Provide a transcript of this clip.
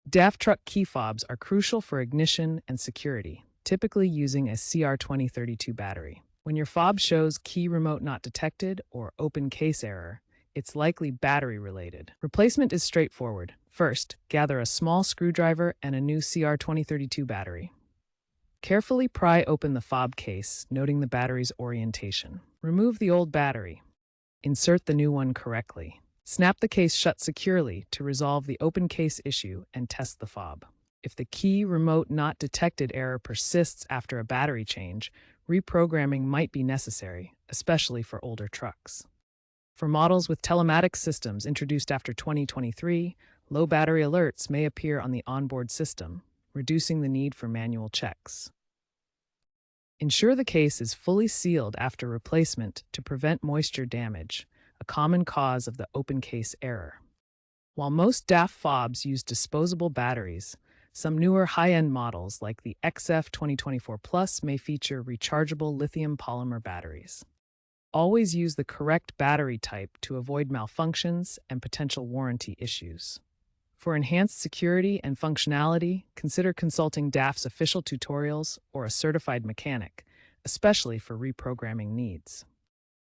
DAF truck key fobs are crucial for ignition and security, typically using a CR2032 battery. When your fob shows key remote not detected or open case error, it's likely battery-related. Replacement is straightforward. First, gather a small screwdriver and a new CR2032 battery. Carefully pry open the fob case, noting the battery's orientation. Remove the old battery. Insert the new one correctly. Snap the case shut securely to resolve the open case issue and test the fob. If the key remote not detected error persists after a battery change, reprogramming might be necessary, especially for older trucks. For models with telematics systems introduced after 2023, low battery alerts may appear on the onboard system, reducing the need for manual checks. Ensure the case is fully sealed after replacement to prevent moisture damage, a common cause of the open case error. While most DAF fobs use disposable batteries, some newer high-end models like the XF 2024 Plus may feature rechargeable lithium polymer batteries. Always use the correct battery type to avoid malfunctions and potential warranty issues. For enhanced security and functionality, consider consulting DAF's official tutorials or a certified mechanic, especially for reprogramming needs.